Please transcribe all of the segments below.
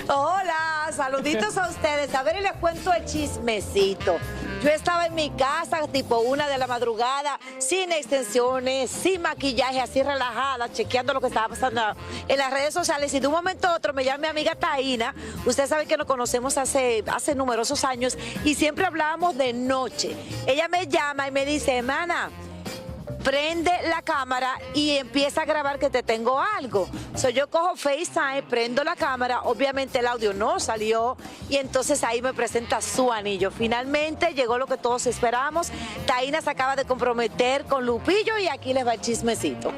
Hola, saluditos a ustedes. A ver, y les cuento el chismecito. Yo estaba en mi casa, tipo 1 de la madrugada, sin extensiones, sin maquillaje, así relajada, chequeando lo que estaba pasando en las redes sociales. Y de un momento a otro me llama mi amiga Taína. Ustedes saben que nos conocemos hace numerosos años y siempre hablábamos de noche. Ella me llama y me dice, hermana, prende la cámara y empieza a grabar que te tengo algo. Yo cojo FaceTime, prendo la cámara, obviamente el audio no salió y entonces ahí me presenta su anillo. Finalmente llegó lo que todos esperábamos. Taína se acaba de comprometer con Lupillo y aquí les va el chismecito.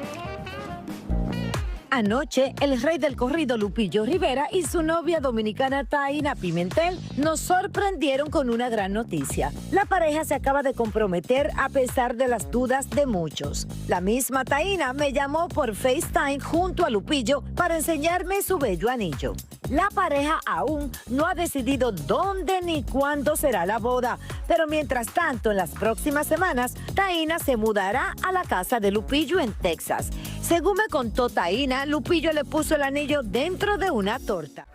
Anoche, el rey del corrido Lupillo Rivera y su novia dominicana Taína Pimentel nos sorprendieron con una gran noticia. La pareja se acaba de comprometer a pesar de las dudas de muchos. La misma Taína me llamó por FaceTime junto a Lupillo para enseñarme su bello anillo. La pareja aún no ha decidido dónde ni cuándo será la boda, pero mientras tanto, en las próximas semanas, Taína se mudará a la casa de Lupillo en Texas. Según me contó Taína, Lupillo le puso el anillo dentro de una torta.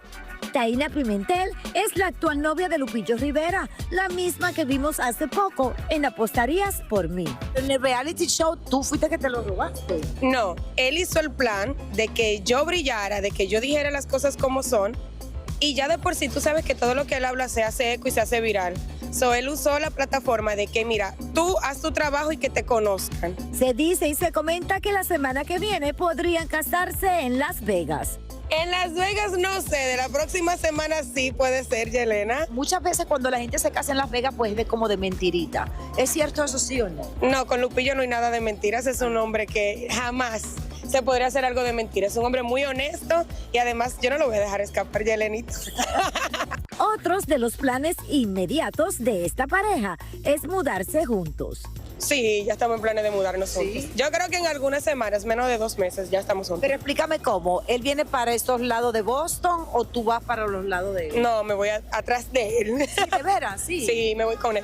Taína Pimentel es la actual novia de Lupillo Rivera, la misma que vimos hace poco en Apostarías por mí. En el reality show, tú fuiste que te lo robaste. No, él hizo el plan de que yo brillara, de que yo dijera las cosas como son, y ya de por sí tú sabes que todo lo que él habla se hace eco y se hace viral. Él usó la plataforma de que, mira, tú haz tu trabajo y que te conozcan. Se dice y se comenta que la semana que viene podrían casarse en Las Vegas. En Las Vegas no sé, de la próxima semana sí puede ser, Yelena. Muchas veces cuando la gente se casa en Las Vegas, pues es como de mentirita. ¿Es cierto eso, sí o no? No, con Lupillo no hay nada de mentiras, es un hombre que jamás se podría hacer algo de mentira. Es un hombre muy honesto y además yo no lo voy a dejar escapar, Yelenita. Otros de los planes inmediatos de esta pareja es mudarse juntos. Sí, ya estamos en planes de mudarnos juntos. Yo creo que en algunas semanas, menos de 2 meses, ya estamos juntos. Pero explícame cómo, ¿él viene para estos lados de Boston o tú vas para los lados de él? No, me voy atrás de él. Sí, ¿de veras? Sí. Sí, me voy con él.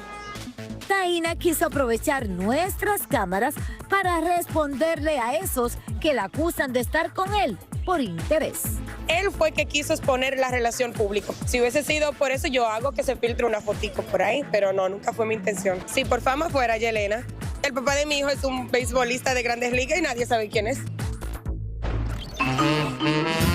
Taína quiso aprovechar nuestras cámaras para responderle a esos que la acusan de estar con él por interés. Él fue que quiso exponer la relación pública. Si hubiese sido por eso, yo hago que se filtre una fotico por ahí, pero no, nunca fue mi intención. Si por fama fuera, Yelena. El papá de mi hijo es un beisbolista de Grandes Ligas y nadie sabe quién es.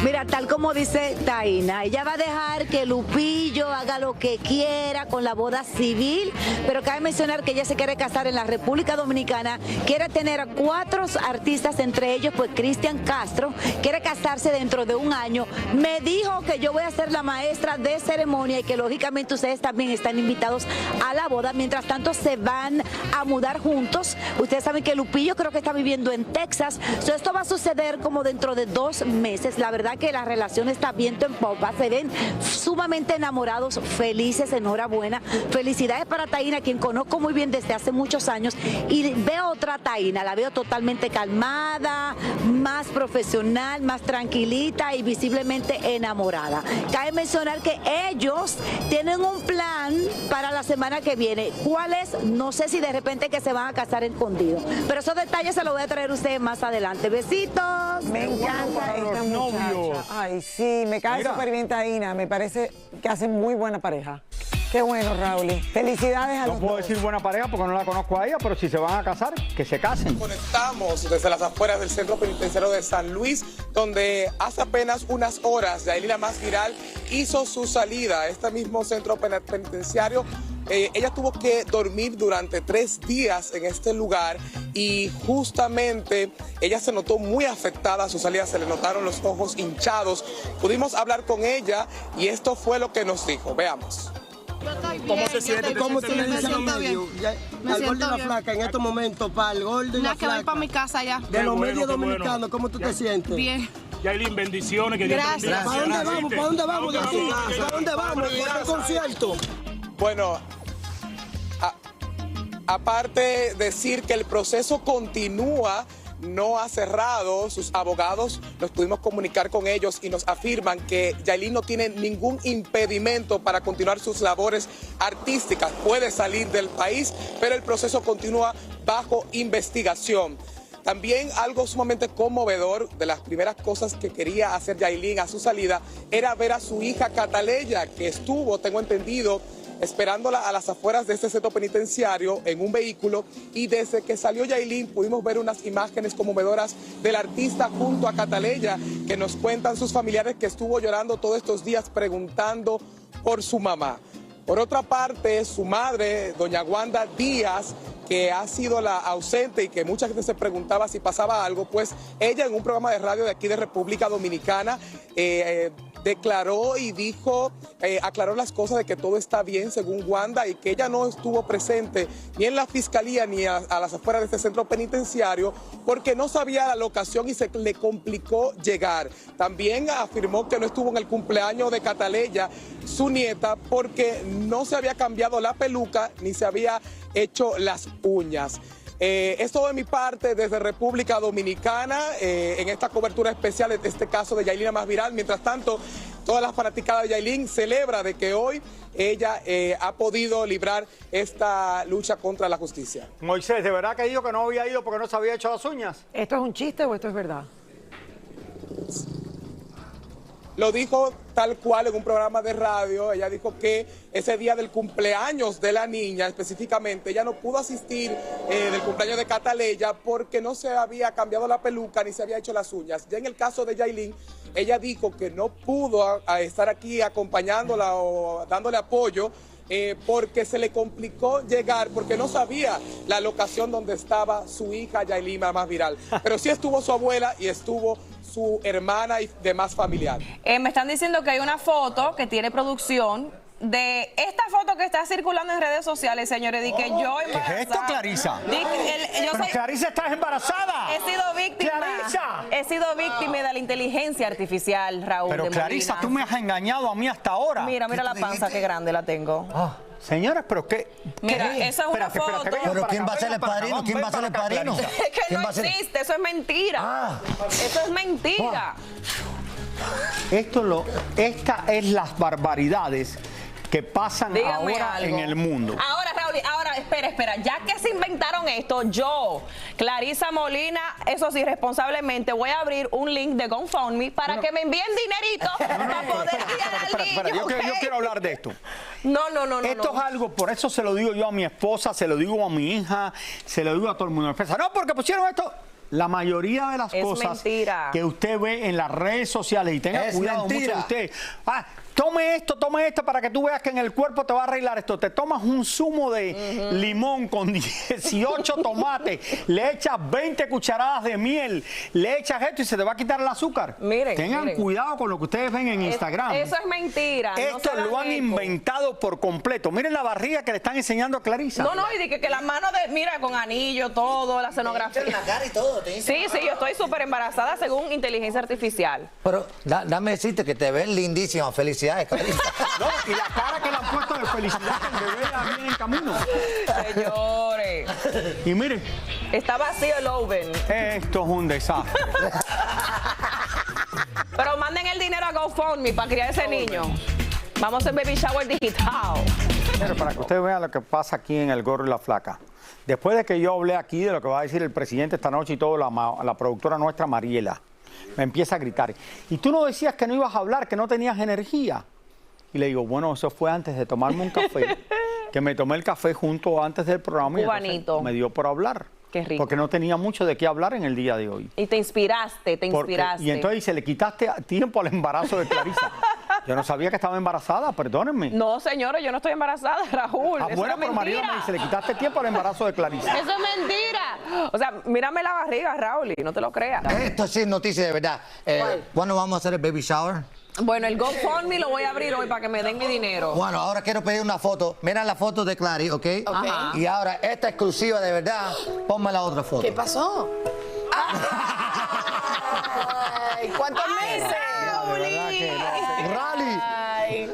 Mira, tal como dice Taína, ella va a dejar que Lupillo haga lo que quiera con la boda civil, pero cabe mencionar que ella se quiere casar en la República Dominicana, quiere tener a 4 artistas, entre ellos pues Cristian Castro, quiere casarse dentro de 1 año. Me dijo que yo voy a ser la maestra de ceremonia y que lógicamente ustedes también están invitados a la boda. Mientras tanto se van a mudar juntos. Ustedes saben que Lupillo creo que está viviendo en Texas. Esto va a suceder como dentro de 2 meses. La verdad que la relación está viento en popa, se ven sumamente enamorados, felices, enhorabuena. Felicidades para Taína, quien conozco muy bien desde hace muchos años, y veo otra Taína, la veo totalmente calmada, más profesional, más tranquilita y visiblemente enamorada. Cabe mencionar que ellos tienen un plan para la semana que viene. ¿Cuál es? No sé si de repente que se van a casar escondidos, pero esos detalles se los voy a traer a ustedes más adelante. Besitos. Me encanta esta muchacha. Ay, sí, me cae súper bien Taína. Me parece que hacen muy buena pareja. Qué bueno, Raúl. Felicidades a los dos. No puedo decir buena pareja porque no la conozco a ella, pero si se van a casar, que se casen. Conectamos desde las afueras del Centro Penitenciario de San Luis, donde hace apenas unas horas, Yailin, la más viral, hizo su salida a este mismo centro penitenciario. Ella tuvo que dormir durante 3 días en este lugar y justamente ella se notó muy afectada a su salida, se le notaron los ojos hinchados. Pudimos hablar con ella y esto fue lo que nos dijo. Veamos. ¿Cómo se siente? ¿Cómo tú le dices a los medios? Al Gordo y la Flaca en estos momentos, para el Gordo y la Flaca. Que voy para mi casa ya. De los medios dominicanos, ¿cómo tú te sientes? Bien. Yailin, bendiciones. Que gracias. ¿Para dónde vamos? ¿Para dónde vamos? ¿Para dónde vamos? ¿Para qué concierto? Bueno, aparte decir que el proceso continúa, no ha cerrado. Sus abogados, nos pudimos comunicar con ellos y nos afirman que Yailin no tiene ningún impedimento para continuar sus labores artísticas. Puede salir del país, pero el proceso continúa bajo investigación. También algo sumamente conmovedor, de las primeras cosas que quería hacer Yailin a su salida, era ver a su hija Cataleya, que estuvo, tengo entendido, esperándola a las afueras de este centro penitenciario en un vehículo, y desde que salió Yailin pudimos ver unas imágenes conmovedoras del artista junto a Cataleya, que nos cuentan sus familiares que estuvo llorando todos estos días preguntando por su mamá. Por otra parte, su madre, doña Wanda Díaz, que ha sido la ausente y que mucha gente se preguntaba si pasaba algo, pues ella en un programa de radio de aquí de República Dominicana declaró y dijo, aclaró las cosas de que todo está bien según Wanda, y que ella no estuvo presente ni en la fiscalía ni a las afueras de este centro penitenciario porque no sabía la locación y se le complicó llegar. También afirmó que no estuvo en el cumpleaños de Cataleya, su nieta, porque no se había cambiado la peluca ni se había hecho las uñas. Es todo de mi parte desde República Dominicana en esta cobertura especial de este caso de Yailin Más Viral. Mientras tanto, todas las fanaticadas de Yailin celebra de que hoy ella ha podido librar esta lucha contra la justicia. Moisés, ¿de verdad que dijo que no había ido porque no se había hecho las uñas? ¿Esto es un chiste o esto es verdad? Lo dijo tal cual en un programa de radio. Ella dijo que ese día del cumpleaños de la niña, específicamente, ella no pudo asistir del cumpleaños de Cataleya porque no se había cambiado la peluca ni se había hecho las uñas. Ya en el caso de Yailin, ella dijo que no pudo estar aquí acompañándola o dándole apoyo porque se le complicó llegar, porque no sabía la locación donde estaba su hija Yailin Más Viral. Pero sí estuvo su abuela y estuvo su hermana y demás familiares. Me están diciendo que hay una foto que tiene producción de esta foto que está circulando en redes sociales, señores, de que yo embarazada. ¿Qué es esto, Clarisa? Pero Clarisa, ¿estás embarazada? He sido víctima. ¡Clarisa! He sido víctima de la inteligencia artificial, Raúl. Pero de Clarisa, Molina. tú me has engañado a mí hasta ahora. Mira la panza, qué grande la tengo. Señores, pero qué. Mira, eso es una foto. Pero ¿quién va a ser el padrino? ¿Quién va a ser el padrino? Es que no existe, eso es mentira. Eso es mentira. Esta es las barbaridades que pasan ahora en el mundo. Ahora, Raúl, espera, ya que se inventaron esto, yo, Clarisa Molina, eso sí, responsablemente, voy a abrir un link de GoFundMe para que me envíen dinerito para poder ir al niño. Yo quiero hablar de esto. No. Esto es algo, por eso se lo digo yo a mi esposa, se lo digo a mi hija, se lo digo a todo el mundo. No, porque pusieron esto. La mayoría de las cosas que usted ve en las redes sociales, y tenga cuidado mucho de usted. Tome esto para que tú veas que en el cuerpo te va a arreglar esto. Te tomas un zumo de limón con 18 tomates, le echas 20 cucharadas de miel, le echas esto y se te va a quitar el azúcar. Tengan cuidado con lo que ustedes ven en Instagram. Eso es mentira. Esto lo han inventado por completo. Miren la barriga que le están enseñando a Clarisa. Y de que las manos mira, con anillo, todo, la escenografía. La cara y todo. Sí, yo estoy súper embarazada según inteligencia artificial. Pero dame decirte que te ves lindísima. Felicidades, Clarisa. Y la cara que le han puesto de felicidad, el bebé ya viene en camino. Señores. Y mire. Está vacío el oven. Esto es un desastre. Pero manden el dinero a GoFundMe para criar ese niño. Vamos a hacer baby shower digital. Pero para que usted vea lo que pasa aquí en El Gordo y la Flaca. Después de que yo hablé aquí de lo que va a decir el presidente esta noche y todo, la productora nuestra, Mariela, me empieza a gritar. Y tú no decías que no ibas a hablar, que no tenías energía. Y le digo, bueno, eso fue antes de tomarme un café, que me tomé el café junto antes del programa y me dio por hablar. Qué rico. Porque no tenía mucho de qué hablar en el día de hoy. Y te inspiraste. Y entonces dice, le quitaste tiempo al embarazo de Clarisa. Yo no sabía que estaba embarazada, perdónenme. No, señores, yo no estoy embarazada, Raúl. Bueno, pero Mariela me dice, le quitaste tiempo al embarazo de Clarisa. Eso es mentira. O sea, mírame la barriga, Raúl, y no te lo creas. Esto sí es noticia de verdad. ¿Cuándo vamos a hacer el baby shower? Bueno, el GoFundMe lo voy a abrir hoy para que me den mi dinero. Bueno, ahora quiero pedir una foto. Mira la foto de Clary, ¿ok? Y ahora, esta exclusiva de verdad, ponme la otra foto. ¿Qué pasó? Ay, ¿cuántos meses? Rally.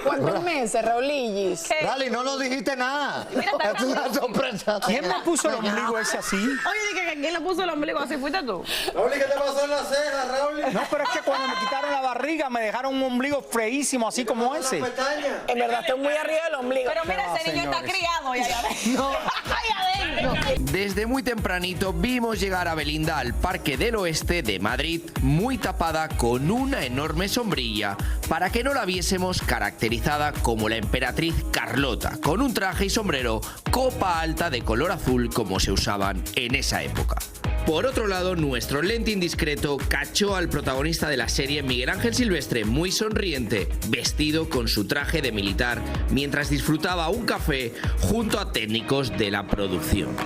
¿Cuántos meses, Raulillis? Dale, no nos dijiste nada. Es una sorpresa. ¿Quién me puso el ombligo ese así? Oye, ¿quién le puso el ombligo así? ¿Fuiste tú? Raúl, ¿qué te pasó en la ceja, Raúl? No, pero es que cuando me quitaron la barriga me dejaron un ombligo feísimo, así como ese. En verdad, estoy muy arriba del ombligo. Pero mira, ese niño está criado y allá adentro. Ahí adentro. Desde muy tempranito vimos llegar a Belinda al Parque del Oeste de Madrid, muy tapada con una enorme sombrilla, para que no la viésemos caracterizada como la emperatriz Carlota, con un traje y sombrero copa alta de color azul como se usaban en esa época. Por otro lado, nuestro lente indiscreto cachó al protagonista de la serie, Miguel Ángel Silvestre, muy sonriente, vestido con su traje de militar, mientras disfrutaba un café junto a técnicos de la producción.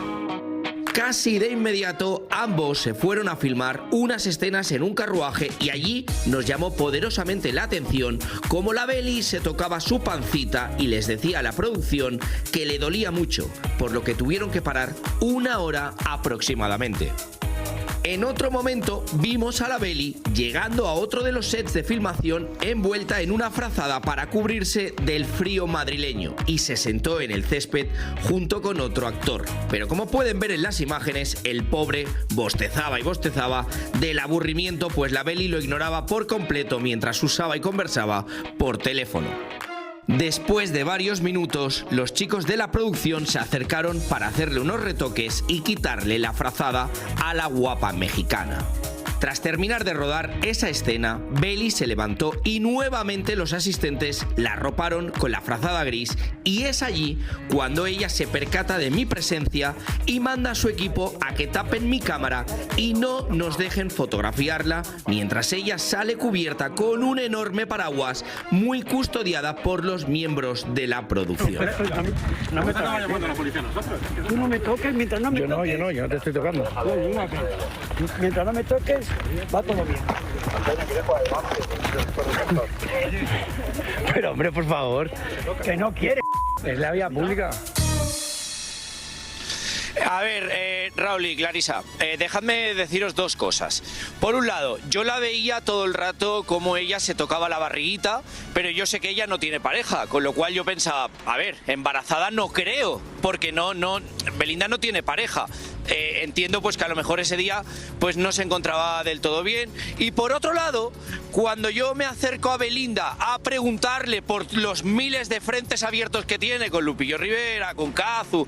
Casi de inmediato, ambos se fueron a filmar unas escenas en un carruaje y allí nos llamó poderosamente la atención cómo la Beli se tocaba su pancita y les decía a la producción que le dolía mucho, por lo que tuvieron que parar 1 hora aproximadamente. En otro momento vimos a la Beli llegando a otro de los sets de filmación envuelta en una frazada para cubrirse del frío madrileño y se sentó en el césped junto con otro actor. Pero como pueden ver en las imágenes, el pobre bostezaba y bostezaba del aburrimiento, pues la Beli lo ignoraba por completo mientras usaba y conversaba por teléfono. Después de varios minutos, los chicos de la producción se acercaron para hacerle unos retoques y quitarle la frazada a la guapa mexicana. Tras terminar de rodar esa escena, Beli se levantó y nuevamente los asistentes la arroparon con la frazada gris y es allí cuando ella se percata de mi presencia y manda a su equipo a que tapen mi cámara y no nos dejen fotografiarla mientras ella sale cubierta con un enorme paraguas muy custodiada por los miembros de la producción. No me estamos llamando a la policía nosotros. Tú no me toques mientras no me toques. Yo no te estoy tocando. Mientras no me toques, va todo bien. Pero hombre, por favor, Que no quiere. es la vía pública. A ver, Raúl y Clarisa, dejadme deciros dos cosas. Por un lado, yo la veía todo el rato como ella se tocaba la barriguita, pero yo sé que ella no tiene pareja, con lo cual yo pensaba, a ver, embarazada no creo, porque Belinda no tiene pareja. Entiendo pues que a lo mejor ese día pues no se encontraba del todo bien. Y por otro lado, cuando yo me acerco a Belinda a preguntarle por los miles de frentes abiertos que tiene con Lupillo Rivera, con Cazzu,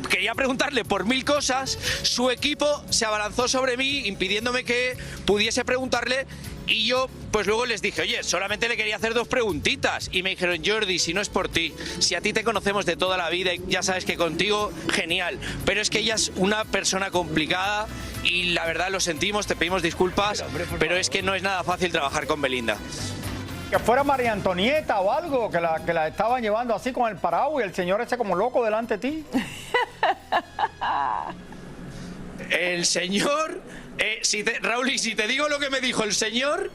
quería preguntarle por 1000 cosas, su equipo se abalanzó sobre mí impidiéndome que pudiese preguntarle. Y yo, pues luego les dije, oye, solamente le quería hacer 2 preguntitas. Y me dijeron, Jordi, si no es por ti, si a ti te conocemos de toda la vida y ya sabes que contigo, genial. Pero es que ella es una persona complicada y la verdad lo sentimos, te pedimos disculpas, pero es que no es nada fácil trabajar con Belinda. Que fuera María Antonieta o algo, que la estaban llevando así con el paraguas y el señor ese como loco delante de ti. El señor... Raúl, y si te digo lo que me dijo el señor,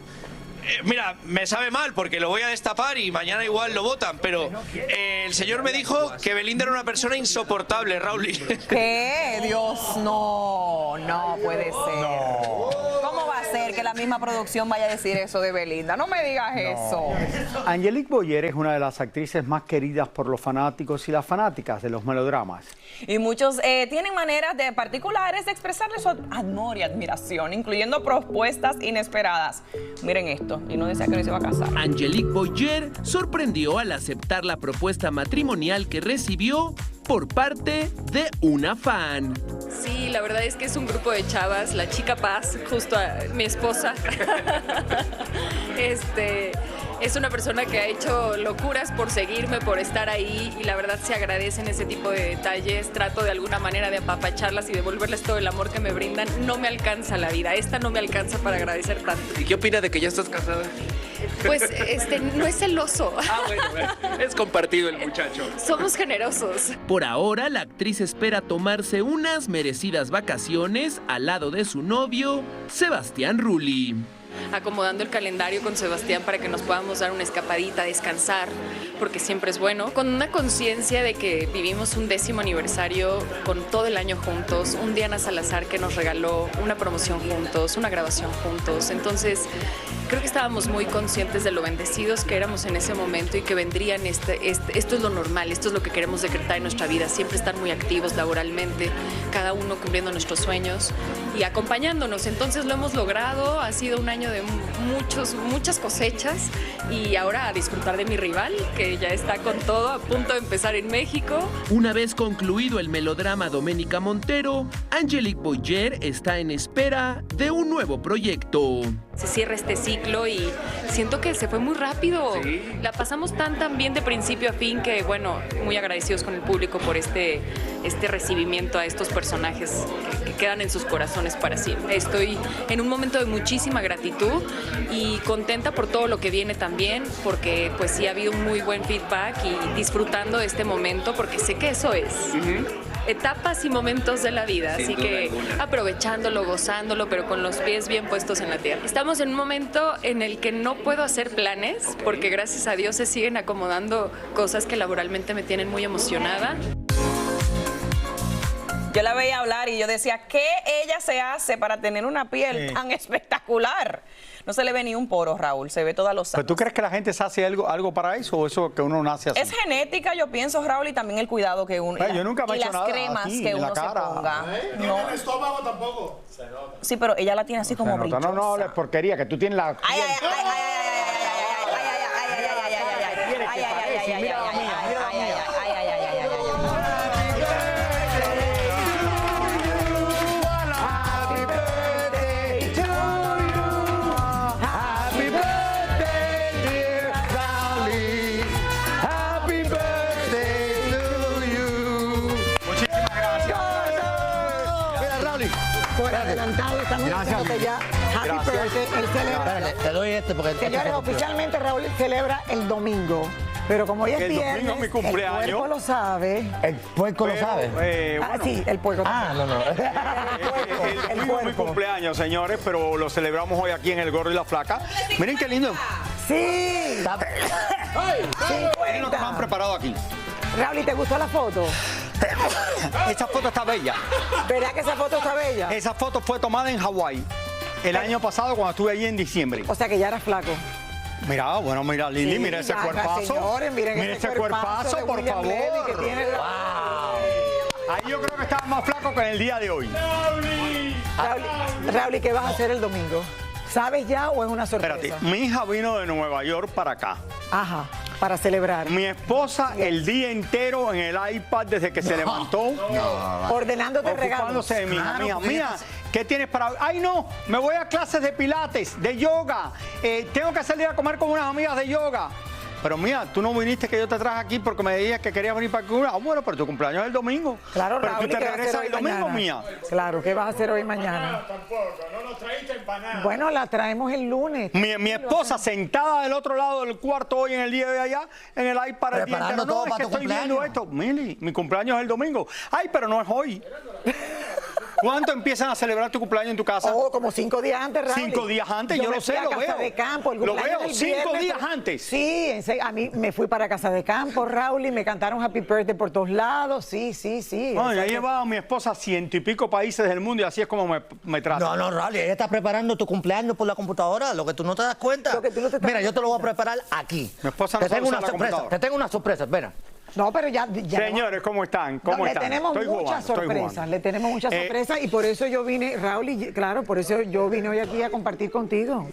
mira, me sabe mal porque lo voy a destapar y mañana igual lo votan, pero el señor me dijo que Belinda era una persona insoportable, Raúl. ¿Qué? Dios, no puede ser. ¿Cómo va a ser que la misma producción vaya a decir eso de Belinda? No me digas eso. Angelique Boyer es una de las actrices más queridas por los fanáticos y las fanáticas de los melodramas. Y muchos tienen maneras particulares de expresarle su amor y admiración, incluyendo propuestas inesperadas. Miren esto, y no decía que no se iba a casar. Angelique Boyer sorprendió al aceptar la propuesta matrimonial que recibió por parte de una fan. Sí, la verdad es que es un grupo de chavas, la chica Paz, justo a mi esposa. Es una persona que ha hecho locuras por seguirme, por estar ahí, y la verdad se agradecen ese tipo de detalles. Trato de alguna manera de apapacharlas y devolverles todo el amor que me brindan. No me alcanza la vida, esta no me alcanza para agradecer tanto. ¿Y qué opina de que ya estás casada? Pues no es celoso. Bueno, es compartido el muchacho. Somos generosos. Por ahora, la actriz espera tomarse unas merecidas vacaciones al lado de su novio, Sebastián Rulli. Acomodando el calendario con Sebastián para que nos podamos dar una escapadita, descansar, porque siempre es bueno, con una conciencia de que vivimos un 10º aniversario con todo el año juntos, un Diana Salazar que nos regaló una promoción juntos, una grabación juntos. Entonces creo que estábamos muy conscientes de lo bendecidos que éramos en ese momento y que vendrían esto es lo normal, esto es lo que queremos decretar en nuestra vida, siempre estar muy activos laboralmente, cada uno cumpliendo nuestros sueños y acompañándonos. Entonces lo hemos logrado, ha sido un año de muchas cosechas y ahora a disfrutar de mi rival, que ya está con todo, a punto de empezar en México. Una vez concluido el melodrama Doménica Montero, Angelique Boyer está en espera de un nuevo proyecto. Se cierra este ciclo y siento que se fue muy rápido. Sí. La pasamos tan bien de principio a fin que, bueno, muy agradecidos con el público por este recibimiento a estos personajes que quedan en sus corazones para siempre. Estoy en un momento de muchísima gratitud y contenta por todo lo que viene también, porque pues sí ha habido un muy buen feedback y disfrutando de este momento, porque sé que eso es. Etapas y momentos de la vida, así que aprovechándolo, gozándolo, pero con los pies bien puestos en la tierra. Estamos en un momento en el que no puedo hacer planes, porque gracias a Dios se siguen acomodando cosas que laboralmente me tienen muy emocionada. Yo la veía hablar y yo decía, ¿qué ella se hace para tener una piel tan espectacular? No se le ve ni un poro, Raúl, se ve toda los años. ¿Pero tú crees que la gente se hace algo para eso o eso que uno nace así? Es genética, yo pienso, Raúl, y también el cuidado que uno... Yo nunca me he hecho las cremas aquí, que uno se ponga. No en el estómago tampoco. Sí, pero ella la tiene así como brillosa. No hables porquería, que tú tienes la... Adelantado, estamos diciendo ya Happy Birthday. Él celebra. Te doy porque... Señores, oficialmente Raúl celebra el domingo. Pero como hoy es viernes, domingo es mi cumpleaños. El puerco lo sabe. ¿El puerco lo sabe? Bueno. Sí, el puerco. No. El domingo es mi cumpleaños, señores, pero lo celebramos hoy aquí en El Gordo y la Flaca. Miren qué lindo. Sí. Miren lo que me han preparado aquí. Raúl, ¿y te gustó la foto? Esa foto está bella. ¿Verdad que esa foto está bella? Esa foto fue tomada en Hawái el año pasado cuando estuve allí en diciembre. O sea que ya eras flaco. Mira, Lili, mira ese cuerpazo. Señores, miren ese cuerpazo, por William favor. Levy, que tiene Ahí yo creo que estaba más flaco que en el día de hoy. Raúl, ¿y qué vas a hacer el domingo? ¿Sabes ya o es una sorpresa? Espérate, mi hija vino de Nueva York para acá. Ajá, para celebrar. Mi esposa el día entero en el iPad desde que se levantó. Ordenándote regalos. Ocupándose de mi hija. Mía, ¿qué tienes para...? Ay, no, me voy a clases de pilates, de yoga. Tengo que salir a comer con unas amigas de yoga. Pero mía, tú no viniste que yo te traje aquí porque me decías que querías venir para aquí. Ah, bueno, pero tu cumpleaños es el domingo. Claro, pero Raúl, tú te regresas el domingo, mía. Claro, ¿qué vas a hacer hoy mañana? Tampoco, no nos traíste empanadas. Bueno, la traemos el lunes. Mi esposa sentada del otro lado del cuarto hoy en el día de allá, en el iPad el día entero. No, es que estoy viendo esto. Mili, mi cumpleaños es el domingo. Ay, pero no es hoy. ¿Cuánto empiezan a celebrar tu cumpleaños en tu casa? Oh, como 5 días antes, Raúl. 5 días antes, yo lo sé, lo veo. De campo, lo veo, 5 días antes. Sí, a mí me fui para Casa de Campo, Raúl, y me cantaron Happy Birthday por todos lados. Sí. No, yo he llevado a mi esposa a 100 y pico países del mundo y así es como me trata. No, Raúl, ella está preparando tu cumpleaños por la computadora, lo que tú no te das cuenta. Mira, yo te lo voy a preparar aquí. Mi esposa no sabe usar la computadora. Te tengo una sorpresa, espera. No, pero ya Señores, ¿cómo están? Le tenemos muchas sorpresas y por eso yo vine, Raúl, y claro, por eso yo vine hoy aquí a compartir contigo.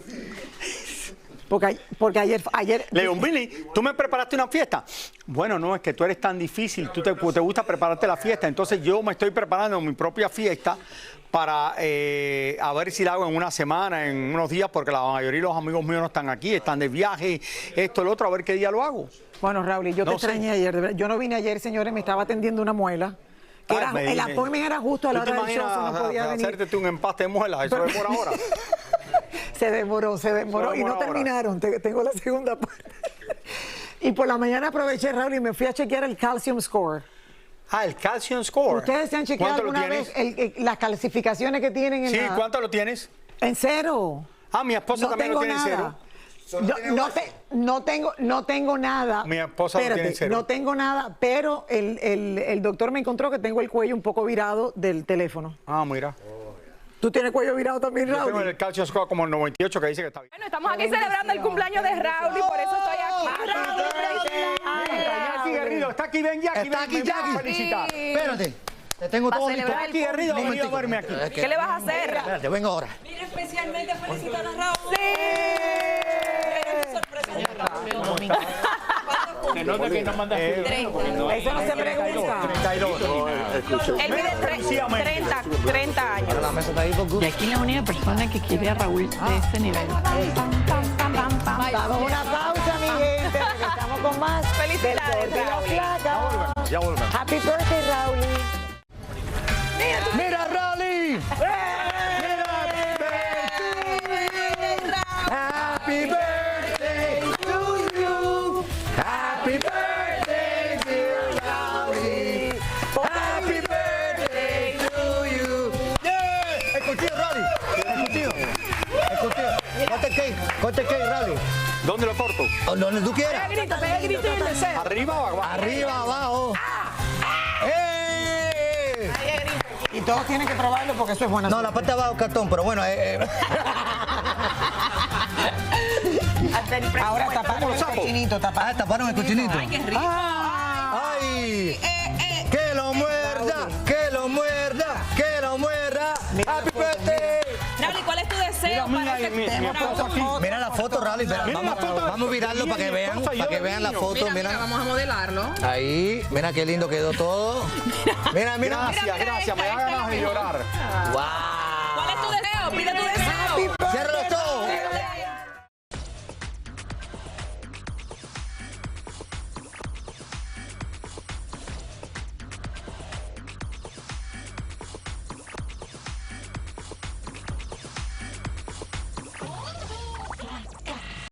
Porque ayer... Leon Billy, ¿tú me preparaste una fiesta? Bueno, no, es que tú eres tan difícil, te gusta prepararte la fiesta, entonces yo me estoy preparando mi propia fiesta para a ver si la hago en una semana, en unos días, porque la mayoría de los amigos míos no están aquí, están de viaje, esto, el otro, a ver qué día lo hago. Bueno, Raúl, yo te extrañé ayer, de verdad. Yo no vine ayer, señores, me estaba atendiendo una muela. El appointment era justo a la hora del show, no podía venir. Hacerte un empaste de muelas, eso demora ahora. Se demoró y no terminaron. Tengo la segunda parte. Y por la mañana aproveché, Raúl, y me fui a chequear el calcium score. Ah, el calcium score. ¿Ustedes se han chequeado alguna vez las calcificaciones que tienen en Sí, ¿cuánto lo tienes? En 0. Ah, mi esposa también lo tiene en 0. No tengo nada. Mi esposa lo tiene en 0. No tengo nada, pero el doctor me encontró que tengo el cuello un poco virado del teléfono. Ah, mira. ¿Tú tienes cuello virado también, Yo Raúl? tengo el calcio score como el 98 que dice que está bien. Bueno, estamos aquí celebrando el cumpleaños de Raúl y por eso estoy aquí. Jackie Guerrido, está aquí, ven Jackie. Está aquí, ven, Jackie. Espérate. Espérate. Te tengo todo listo. Jackie Guerrido ha venido a verme aquí. ¿Qué le vas a hacer? Espérate, vengo ahora. Mira, especialmente felicitar a Raúl. Se nota que no mandas 30. Eso no se pregunta. 32. Él mide 30 años. Ahora la mesa está ahí por gusto. Y aquí la única persona que quiere a Raúl de este nivel. Vamos a una pausa, mi gente. Regresamos con más. Felicidades, Del Gordo y la Flaca. Ya volvemos. Happy birthday, Raúl. ¡Mira, Raúl! Happy birthday to you. Happy birthday, dear Raúl. Happy birthday to you. Yeah. Es contigo, Raúl. Es contigo. Es contigo. Corta el cake, Raúl. ¿Dónde lo corto? Donde tú quieras. Pega el grito y el deseo. ¿Arriba o abajo? Arriba, abajo. ¡Eh! Y todos tienen que probarlo porque eso es bueno. No, la parte de abajo es cartón, pero bueno. Ahora taparon el cochinito, Ah, taparon el cochinito. Ay, qué rico. ¡Ay! ¡Que lo muerda! ¡Que lo muerda! ¡Que lo muerda! ¡Happy birthday! Raúl, ¿y cuál es tu deseo para este mi esposa aquí. Mira la foto, Raúl. Vamos a virarlo para que vean la foto. Mira, vamos a modelarlo. ahí. Mira qué lindo quedó todo. Mira. Gracias. Me da ganas de llorar. ¡Wow! ¿Cuál es tu deseo? Pide tu deseo. ¡Cierra los ojos!